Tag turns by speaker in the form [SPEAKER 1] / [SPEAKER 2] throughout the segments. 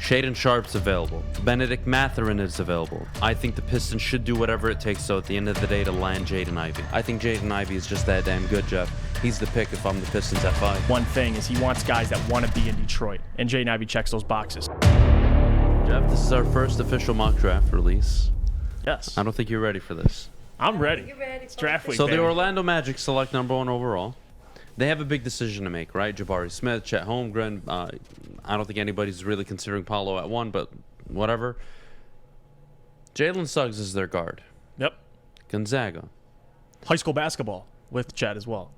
[SPEAKER 1] Shaedon Sharp's available. Benedict Mathurin is available. I think the Pistons should do whatever it takes, so at the end of the day, to land Jaden Ivey. I think Jaden Ivey is just that damn good, Jeff. He's the pick if I'm the Pistons at 5.
[SPEAKER 2] One thing is he wants guys that want to be in Detroit, and Jaden Ivey checks those boxes.
[SPEAKER 1] Jeff, this is our first official mock draft release.
[SPEAKER 2] Yes.
[SPEAKER 1] I don't think you're ready for this.
[SPEAKER 2] I'm ready. It's draft week,
[SPEAKER 1] So
[SPEAKER 2] baby.
[SPEAKER 1] the Orlando Magic select number 1 overall. They have a big decision to make, right? Jabari Smith, Chet Holmgren. I don't think anybody's really considering Paolo at 1, but whatever. Jalen Suggs is their guard.
[SPEAKER 2] Yep.
[SPEAKER 1] Gonzaga.
[SPEAKER 2] High school basketball with Chet as well.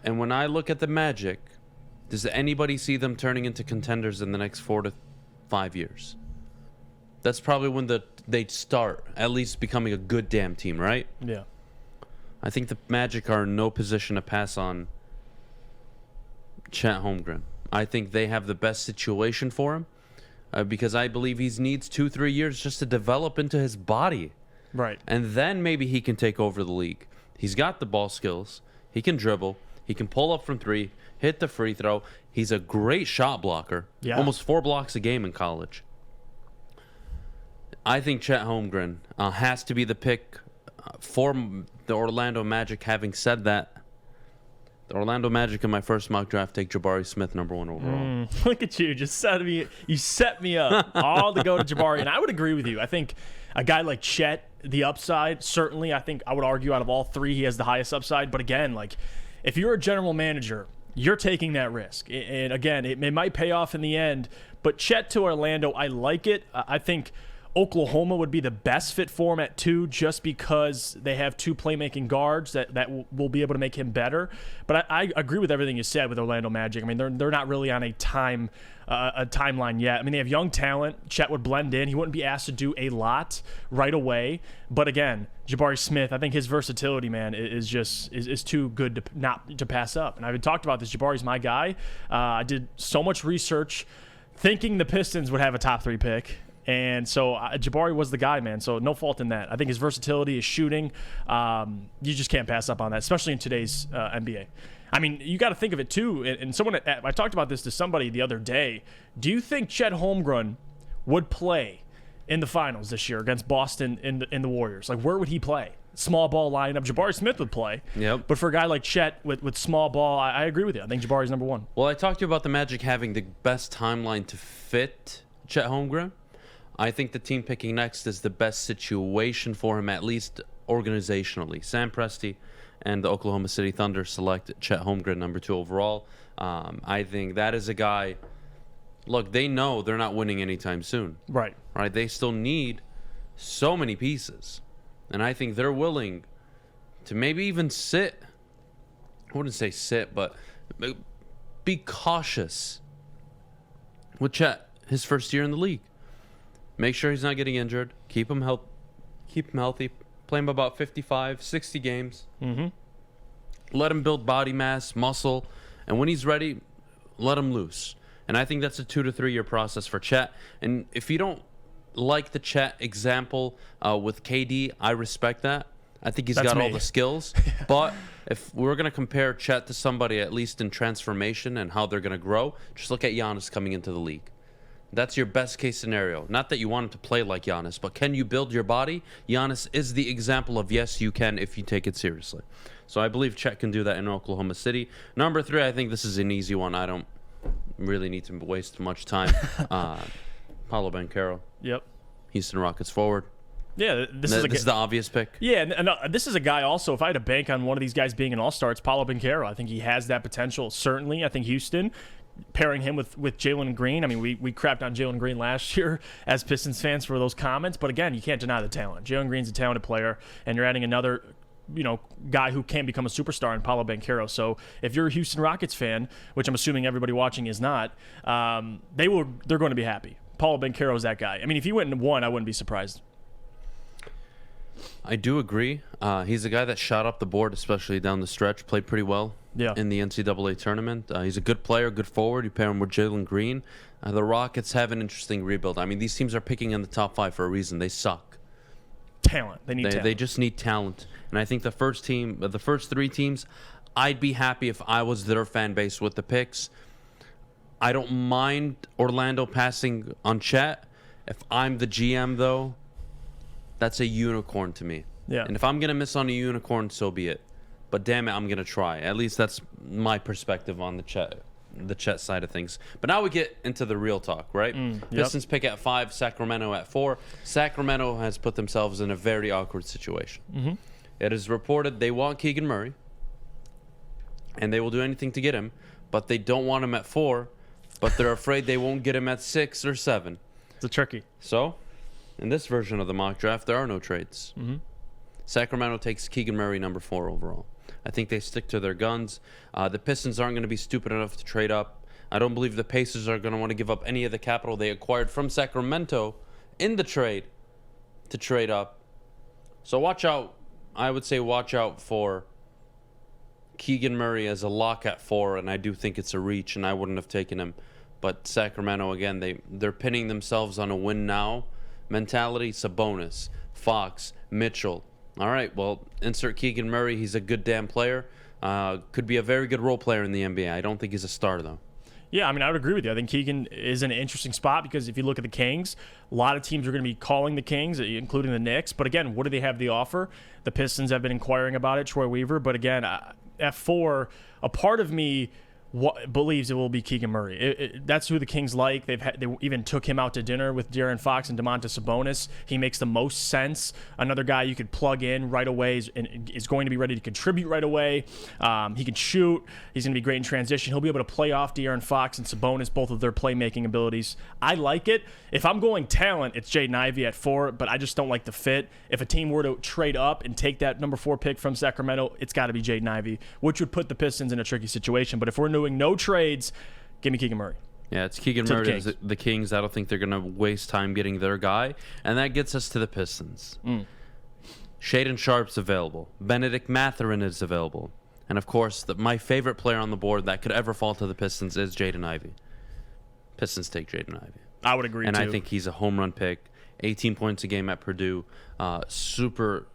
[SPEAKER 1] And when I look at the Magic, does anybody see them turning into contenders in the next 4 to 5 years? That's probably when they start at least becoming a good damn team, right?
[SPEAKER 2] Yeah.
[SPEAKER 1] I think the Magic are in no position to pass on Chet Holmgren. I think they have the best situation for him because I believe he needs 2-3 years just to develop into his body.
[SPEAKER 2] Right.
[SPEAKER 1] And then maybe he can take over the league. He's got the ball skills. He can dribble. He can pull up from 3, hit the free throw. He's a great shot blocker.
[SPEAKER 2] Yeah.
[SPEAKER 1] Almost 4 blocks a game in college. I think Chet Holmgren has to be the pick for the Orlando Magic. Having said that, the Orlando Magic in my first mock draft take Jabari Smith number 1 overall.
[SPEAKER 2] Look at you, just set me up all to go to Jabari, and I would agree with you. I think a guy like Chet, the upside, certainly, I think I would argue out of all 3, he has the highest upside. But again, like if you're a general manager, you're taking that risk, and again, it might pay off in the end. But Chet to Orlando, I like it. I think Oklahoma would be the best fit for him at 2 just because they have 2 playmaking guards that will be able to make him better. But I agree with everything you said with Orlando Magic. I mean, they're not really on a timeline yet. I mean, they have young talent. Chet would blend in. He wouldn't be asked to do a lot right away. But again, Jabari Smith, I think his versatility, man, is too good not to pass up. And I've talked about this. Jabari's my guy. I did so much research thinking the Pistons would have a top 3 pick. And so Jabari was the guy, man. So no fault in that. I think his versatility, his shooting, you just can't pass up on that, especially in today's NBA. I mean, you got to think of it too. And someone, I talked about this to somebody the other day. Do you think Chet Holmgren would play in the finals this year against Boston in the Warriors? Like, where would he play? Small ball lineup. Jabari Smith would play.
[SPEAKER 1] Yep.
[SPEAKER 2] But for a guy like Chet with small ball, I agree with you. I think Jabari's number 1.
[SPEAKER 1] Well, I talked to you about the Magic having the best timeline to fit Chet Holmgren. I think the team picking next is the best situation for him, at least organizationally. Sam Presti and the Oklahoma City Thunder select Chet Holmgren number 2 overall. I think that is a guy. Look, they know they're not winning anytime soon.
[SPEAKER 2] Right.
[SPEAKER 1] Right. They still need so many pieces, and I think they're willing to maybe even sit. I wouldn't say sit, but be cautious with Chet his first year in the league. Make sure he's not getting injured. Keep him healthy. Play him about 55, 60 games.
[SPEAKER 2] Mm-hmm.
[SPEAKER 1] Let him build body mass, muscle, and when he's ready, let him loose. And I think that's a 2 to 3 year process for Chet. And if you don't like the Chet example with KD, I respect that. I think he's got all the skills. But if we're going to compare Chet to somebody, at least in transformation and how they're going to grow, just look at Giannis coming into the league. That's your best case scenario. Not that you want him to play like Giannis, but can you build your body? Giannis is the example of yes, you can if you take it seriously. So I believe Chet can do that in Oklahoma City. Number 3, I think this is an easy one. I don't really need to waste much time. Paolo Banchero.
[SPEAKER 2] Yep.
[SPEAKER 1] Houston Rockets forward.
[SPEAKER 2] Yeah, this is
[SPEAKER 1] the obvious pick.
[SPEAKER 2] Yeah, and this is a guy also, if I had to bank on one of these guys being an all-star, it's Paolo Banchero. I think he has that potential, certainly. I think Houston, pairing him with Jalen Green. I mean, we crapped on Jalen Green last year as Pistons fans for those comments, but again, you can't deny the talent. Jalen Green's a talented player, and you're adding another guy who can become a superstar in Paolo Banchero. So if you're a Houston Rockets fan, which I'm assuming everybody watching is not, they're going to be happy. Paolo Banchero is that guy. I mean, if he went and won, I wouldn't be surprised.
[SPEAKER 1] I do agree. He's a guy that shot up the board, especially down the stretch, played pretty well in the NCAA tournament. He's a good player, good forward. You pair him with Jalen Green. The Rockets have an interesting rebuild. I mean, these teams are picking in the top 5 for a reason. They suck.
[SPEAKER 2] Talent. They need talent.
[SPEAKER 1] They just need talent. And I think the first 3 teams, I'd be happy if I was their fan base with the picks. I don't mind Orlando passing on Chet. If I'm the GM, though, that's a unicorn to me.
[SPEAKER 2] Yeah.
[SPEAKER 1] And if I'm going to miss on a unicorn, so be it. But damn it, I'm going to try. At least that's my perspective on the Chet side of things. But now we get into the real talk, right?
[SPEAKER 2] Yep.
[SPEAKER 1] Pistons pick at 5, Sacramento at 4. Sacramento has put themselves in a very awkward situation.
[SPEAKER 2] Mm-hmm.
[SPEAKER 1] It is reported they want Keegan Murray, and they will do anything to get him, but they don't want him at 4, but they're afraid they won't get him at 6 or 7.
[SPEAKER 2] It's a tricky.
[SPEAKER 1] So, in this version of the mock draft, there are no trades.
[SPEAKER 2] Mm-hmm.
[SPEAKER 1] Sacramento takes Keegan Murray number 4 overall. I think they stick to their guns. The Pistons aren't going to be stupid enough to trade up. I don't believe the Pacers are going to want to give up any of the capital they acquired from Sacramento in the trade to trade up. So watch out. I would say watch out for Keegan Murray as a lock at 4, and I do think it's a reach, and I wouldn't have taken him. But Sacramento, again, they're pinning themselves on a win now mentality. Sabonis, Fox, Mitchell. All right, well, insert Keegan Murray. He's a good damn player. Could be a very good role player in the NBA. I don't think he's a star, though.
[SPEAKER 2] Yeah, I mean, I would agree with you. I think Keegan is in an interesting spot because if you look at the Kings, a lot of teams are going to be calling the Kings, including the Knicks. But again, what do they have to offer? The Pistons have been inquiring about it, Troy Weaver. But again, at 4, a part of me believes it will be Keegan Murray. That's who the Kings like. They even took him out to dinner with De'Aaron Fox and Domantas Sabonis. He makes the most sense. Another guy you could plug in right away is going to be ready to contribute right away. He can shoot. He's going to be great in transition. He'll be able to play off De'Aaron Fox and Sabonis, both of their playmaking abilities. I like it. If I'm going talent, it's Jaden Ivey at 4, but I just don't like the fit. If a team were to trade up and take that number 4 pick from Sacramento, it's got to be Jaden Ivey, which would put the Pistons in a tricky situation. But if we're doing no trades, give me Keegan Murray.
[SPEAKER 1] Yeah, it's Keegan Murray. The Kings, I don't think they're going to waste time getting their guy. And that gets us to the Pistons. Shaedon Sharpe's available. Benedict Mathurin is available. And, of course, my favorite player on the board that could ever fall to the Pistons is Jaden Ivey. Pistons take Jaden Ivey.
[SPEAKER 2] I would agree,
[SPEAKER 1] and
[SPEAKER 2] too.
[SPEAKER 1] I think he's a home run pick. 18 points a game at Purdue. Super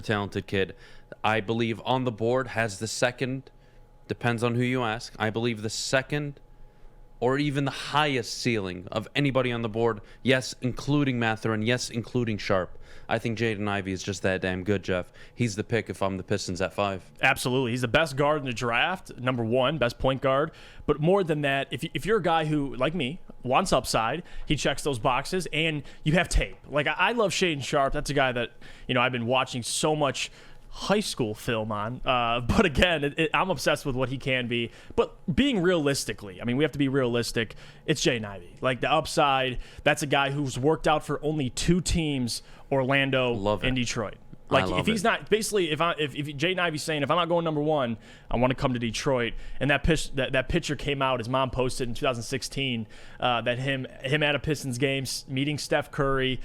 [SPEAKER 1] talented kid. I believe on the board has the second, depends on who you ask, I believe the second or even the highest ceiling of anybody on the board. Yes, including Mathurin. Yes, including Sharpe. I think Jaden Ivey is just that damn good, Jeff. He's the pick if I'm the Pistons at 5.
[SPEAKER 2] Absolutely. He's the best guard in the draft, number 1, best point guard. But more than that, if you're a guy who, like me, wants upside, he checks those boxes, and you have tape. Like, I love Shaedon Sharpe. That's a guy that, I've been watching so much high school film on. But again, I'm obsessed with what he can be. But being realistically, I mean, we have to be realistic. It's Jaden Ivey. Like, the upside, that's a guy who's worked out for only 2 teams, Orlando and Detroit. Like, if he's not, basically, if Jaden Ivey's saying, if I'm not going number 1, I want to come to Detroit, and that picture came out, his mom posted in 2016, that him at a Pistons game, meeting Steph Curry,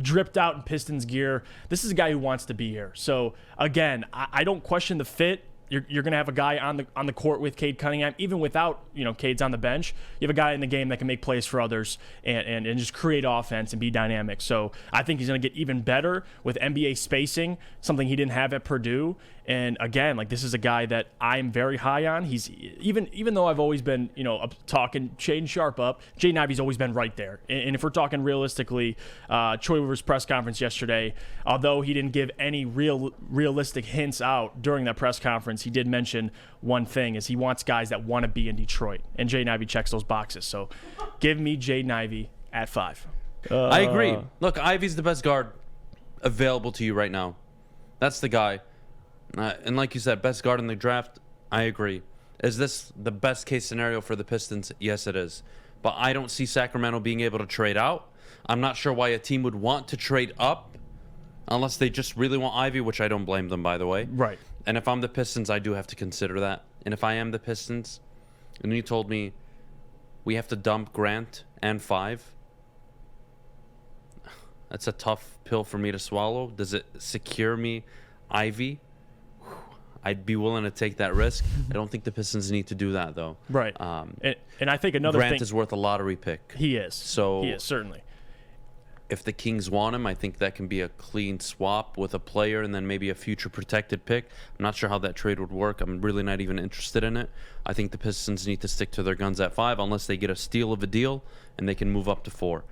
[SPEAKER 2] dripped out in Pistons gear. This is a guy who wants to be here. So again, I don't question the fit. You're going to have a guy on the court with Cade Cunningham, even without Cade's on the bench. You have a guy in the game that can make plays for others and just create offense and be dynamic. So I think he's going to get even better with NBA spacing, something he didn't have at Purdue. And again, like, this is a guy that I'm very high on. He's even though I've always been talking Shaedon Sharpe up, Jaden Ivey's always been right there. And if we're talking realistically, Troy Weaver's press conference yesterday, although he didn't give any realistic hints out during that press conference, he did mention one thing: is he wants guys that want to be in Detroit, and Jaden Ivey checks those boxes. So give me Jaden Ivey at 5.
[SPEAKER 1] I agree. Look, Ivey's the best guard available to you right now. That's the guy. And like you said, best guard in the draft, I agree. Is this the best case scenario for the Pistons? Yes, it is. But I don't see Sacramento being able to trade out. I'm not sure why a team would want to trade up unless they just really want Ivey, which I don't blame them, by the way.
[SPEAKER 2] Right.
[SPEAKER 1] And if I'm the Pistons, I do have to consider that. And if I am the Pistons, and you told me we have to dump Grant and 5, that's a tough pill for me to swallow. Does it secure me Ivey? I'd be willing to take that risk. I don't think the Pistons need to do that, though.
[SPEAKER 2] Right. And I think another
[SPEAKER 1] Grant
[SPEAKER 2] thing,
[SPEAKER 1] is worth a lottery pick.
[SPEAKER 2] He is.
[SPEAKER 1] So
[SPEAKER 2] he is, certainly.
[SPEAKER 1] If the Kings want him, I think that can be a clean swap with a player and then maybe a future protected pick. I'm not sure how that trade would work. I'm really not even interested in it. I think the Pistons need to stick to their guns at 5 unless they get a steal of a deal and they can move up to 4.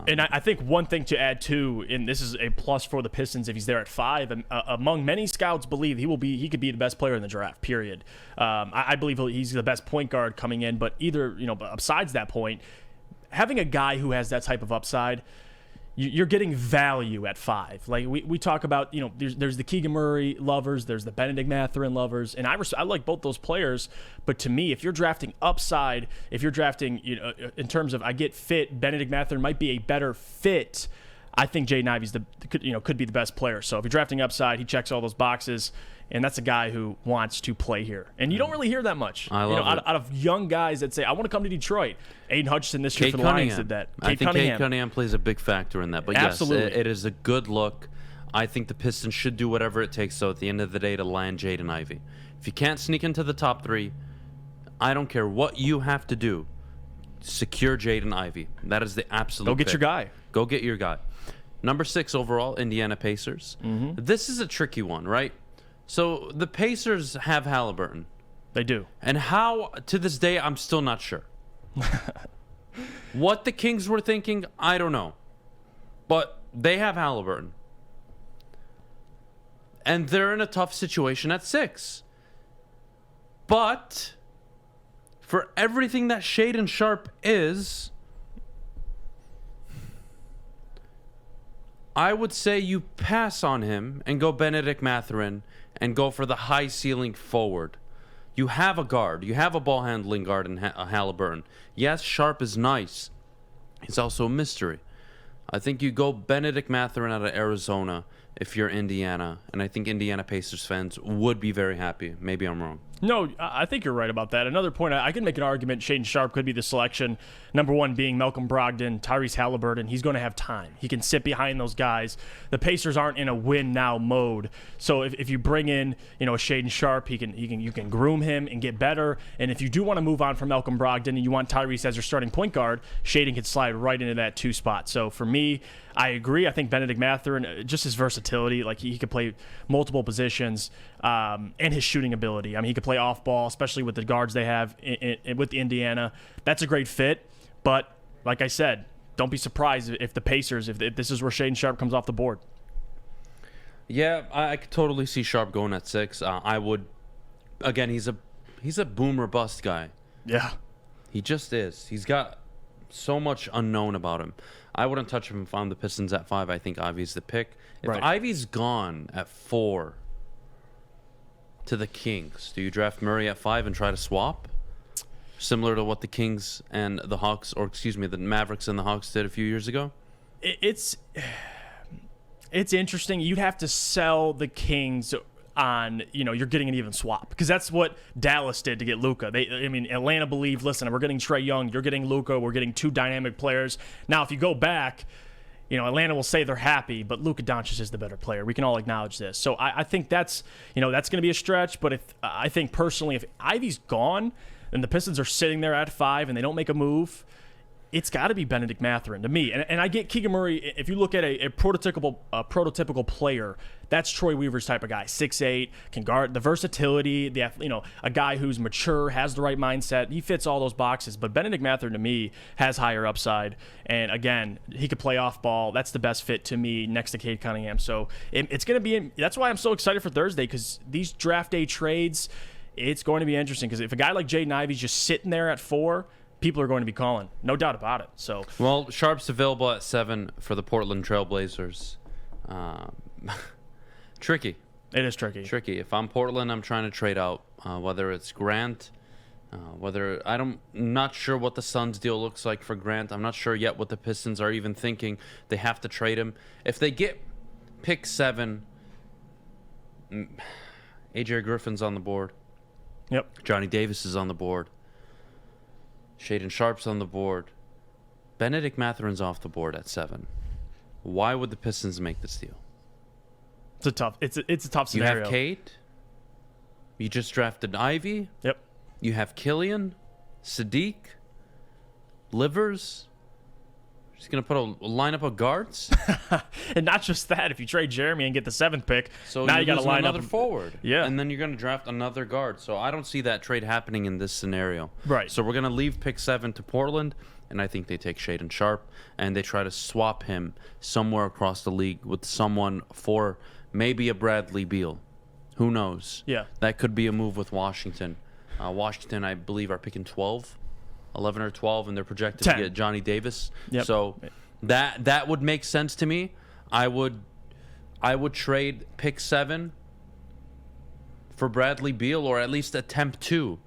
[SPEAKER 2] And I think one thing to add too, and this is a plus for the Pistons if he's there at 5. Among many scouts, believe he could be the best player in the draft. Period. I believe he's the best point guard coming in. But besides that point, having a guy who has that type of upside, you're getting value at 5. Like we talk about, there's the Keegan Murray lovers, there's the Benedict Mathurin lovers, and I like both those players. But to me, if you're drafting upside, if you're drafting, in terms of I get fit, Benedict Mathurin might be a better fit. I think Jaden Ivey's could be the best player. So if you're drafting upside, he checks all those boxes. And that's a guy who wants to play here. And you don't really hear that much.
[SPEAKER 1] I love it.
[SPEAKER 2] Out of young guys that say, I want to come to Detroit. Aiden Hutchinson this year for the Lions did that.
[SPEAKER 1] I think Cade Cunningham plays a big factor in that. But
[SPEAKER 2] absolutely.
[SPEAKER 1] Yes, it is a good look. I think the Pistons should do whatever it takes, though, at the end of the day, to land Jaden Ivey. If you can't sneak into the top 3, I don't care what you have to do. Secure Jaden Ivey. That is the absolute
[SPEAKER 2] Go get
[SPEAKER 1] pick.
[SPEAKER 2] your guy.
[SPEAKER 1] Go get your guy. Number 6 overall, Indiana Pacers. Mm-hmm. This is a tricky one, right? So the Pacers have Halliburton.
[SPEAKER 2] They do.
[SPEAKER 1] And how, to this day, I'm still not sure. What the Kings were thinking, I don't know. But they have Halliburton. And they're in a tough situation at 6. But for everything that Shaedon Sharpe is, I would say you pass on him and go Benedict Mathurin and go for the high ceiling forward. You have a guard. You have a ball handling guard in Halliburton. Yes, Sharpe is nice. He's also a mystery. I think you go Benedict Mathurin out of Arizona if you're Indiana, and I think Indiana Pacers fans would be very happy. Maybe I'm wrong.
[SPEAKER 2] No, I think you're right about that. Another point, I can make an argument Shaedon Sharpe could be the selection. Number 1 being Malcolm Brogdon, Tyrese Halliburton. He's going to have time. He can sit behind those guys. The Pacers aren't in a win-now mode. So if you bring in, a Shaedon Sharpe, you can groom him and get better. And if you do want to move on from Malcolm Brogdon and you want Tyrese as your starting point guard, Shaedon can slide right into that 2 spot. So for me, I agree. I think Benedict Mathurin, just his versatility, like he could play multiple positions, and his shooting ability. I mean, he could play off ball, especially with the guards they have with Indiana. That's a great fit. But like I said, don't be surprised if the Pacers, if this is where Shaedon Sharpe comes off the board.
[SPEAKER 1] Yeah, I could totally see Sharpe going at 6. I would. Again, he's a boom or bust guy.
[SPEAKER 2] Yeah,
[SPEAKER 1] he just is. He's got so much unknown about him. I wouldn't touch him if I'm the Pistons at 5. I think Ivey's the pick. If Ivey's gone at 4 to the Kings, do you draft Murray at 5 and try to swap? Similar to what the Kings and the Hawks, the Mavericks and the Hawks did a few years ago?
[SPEAKER 2] It's interesting. You'd have to sell the Kings on, you're getting an even swap, because that's what Dallas did to get Luka. Atlanta believed, listen, we're getting Trae Young, you're getting Luka, we're getting 2 dynamic players. Now, if you go back, Atlanta will say they're happy, but Luka Doncic is the better player. We can all acknowledge this. So I think that's going to be a stretch. But I think personally, if Ivey's gone and the Pistons are sitting there at 5 and they don't make a move, it's got to be Benedict Mathurin to me. And I get Keegan Murray. If you look at a prototypical player, that's Troy Weaver's type of guy. 6'8", can guard, the versatility, a guy who's mature, has the right mindset. He fits all those boxes. But Benedict Mathurin to me has higher upside. And again, he could play off ball. That's the best fit to me next to Cade Cunningham. So it's going to be. That's why I'm so excited for Thursday, because these draft day trades, it's going to be interesting. Because if a guy like Jaden Ivey's just sitting there at 4. People are going to be calling, no doubt about it. So,
[SPEAKER 1] well, Sharpe's available at 7 for the Portland Trailblazers. Tricky.
[SPEAKER 2] It is tricky.
[SPEAKER 1] Tricky. If I'm Portland, I'm trying to trade out. Whether it's Grant, not sure what the Suns deal looks like for Grant. I'm not sure yet what the Pistons are even thinking. They have to trade him. If they get pick 7, AJ Griffin's on the board.
[SPEAKER 2] Yep.
[SPEAKER 1] Johnny Davis is on the board. Shaedon Sharpe's on the board. Benedict Mathurin's off the board at 7. Why would the Pistons make this deal?
[SPEAKER 2] It's a tough scenario.
[SPEAKER 1] You have Cade. You just drafted Ivey.
[SPEAKER 2] Yep.
[SPEAKER 1] You have Killian, Sadiq, Livers, He's going to put a lineup of guards.
[SPEAKER 2] And not just that, if you trade Jeremy and get the 7th pick,
[SPEAKER 1] So
[SPEAKER 2] now
[SPEAKER 1] you
[SPEAKER 2] you got to line up
[SPEAKER 1] another forward.
[SPEAKER 2] Yeah.
[SPEAKER 1] And then you're going to draft another guard. So I don't see that trade happening in this scenario.
[SPEAKER 2] Right.
[SPEAKER 1] So we're going to leave pick 7 to Portland, and I think they take Shaedon Sharpe, and they try to swap him somewhere across the league with someone for maybe a Bradley Beal. Who knows?
[SPEAKER 2] Yeah.
[SPEAKER 1] That could be a move with Washington. Washington, I believe, are picking 11 or 12, and they're projected
[SPEAKER 2] 10.
[SPEAKER 1] to get Johnny Davis.
[SPEAKER 2] Yep.
[SPEAKER 1] So that would make sense to me. I would trade pick 7 for Bradley Beal, or at least attempt to.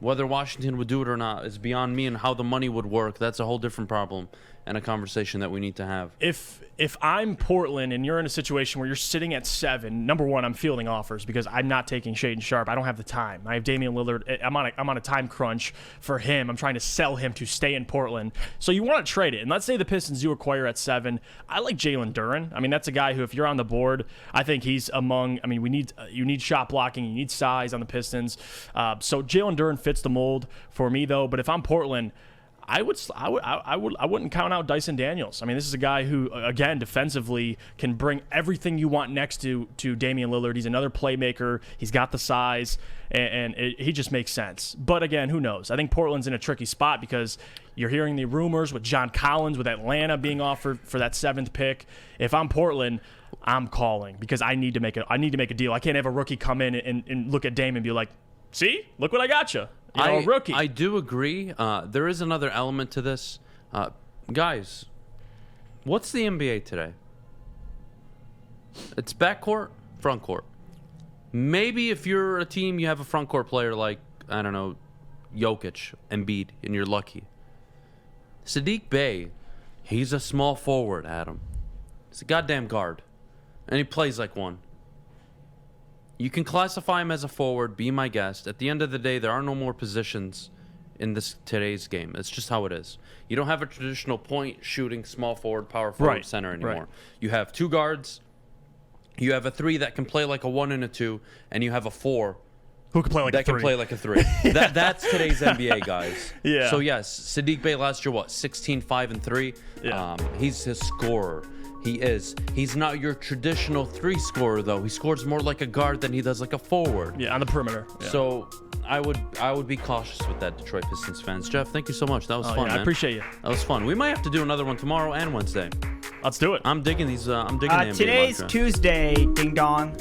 [SPEAKER 1] Whether Washington would do it or not is beyond me, and how the money would work, that's a whole different problem and a conversation that we need to have.
[SPEAKER 2] If I'm Portland and you're in a situation where you're sitting at 7, number one, I'm fielding offers because I'm not taking Shaedon Sharpe. I don't have the time. I have Damian Lillard. I'm on a time crunch for him. I'm trying to sell him to stay in Portland. So you want to trade it. And let's say the Pistons do acquire at 7. I like Jalen Duren. I mean, that's a guy who, if you're on the board, I think he's among. I mean, you need shot blocking. You need size on the Pistons. So Jalen Duren fits the mold for me, though. But if I'm Portland, I wouldn't count out Dyson Daniels. I mean, this is a guy who, again, defensively can bring everything you want next to Damian Lillard. He's another playmaker. He's got the size, and he just makes sense. But again, who knows? I think Portland's in a tricky spot because you're hearing the rumors with John Collins, with Atlanta being offered for that 7th pick. If I'm Portland, I'm calling because I need to make a deal. I can't have a rookie come in and look at Dame and be like, "See, look what I got you." A rookie.
[SPEAKER 1] I do agree. There is another element to this. Guys, what's the NBA today? It's backcourt, frontcourt. Maybe if you're a team, you have a frontcourt player like, I don't know, Jokic, Embiid, and you're lucky. Sadiq Bey, he's a small forward, Adam. He's a goddamn guard. And he plays like one. You can classify him as a forward, be my guest. At the end of the day, there are no more positions in today's game. It's just how it is. You don't have a traditional point shooting small forward, power forward, center anymore.
[SPEAKER 2] Right.
[SPEAKER 1] You have 2 guards. You have a 3 that can play like a 1 and a 2, and you have a 4
[SPEAKER 2] who can play like
[SPEAKER 1] that
[SPEAKER 2] a 3.
[SPEAKER 1] can play like a 3. That's today's NBA, guys.
[SPEAKER 2] Yeah.
[SPEAKER 1] So yes, Sadiq Bey last year, 16, 5, and 3.
[SPEAKER 2] Yeah.
[SPEAKER 1] He's his scorer. He is. He's not your traditional 3 scorer, though. He scores more like a guard than he does like a forward.
[SPEAKER 2] Yeah, on the perimeter. Yeah.
[SPEAKER 1] So I would be cautious with that, Detroit Pistons fans. Jeff, thank you so much. That was fun, man.
[SPEAKER 2] I appreciate you.
[SPEAKER 1] That was fun. We might have to do another one tomorrow and Wednesday.
[SPEAKER 2] Let's do it.
[SPEAKER 1] I'm digging these. I'm digging the NBA
[SPEAKER 3] Today's
[SPEAKER 1] mock draft.
[SPEAKER 3] Tuesday, ding dong.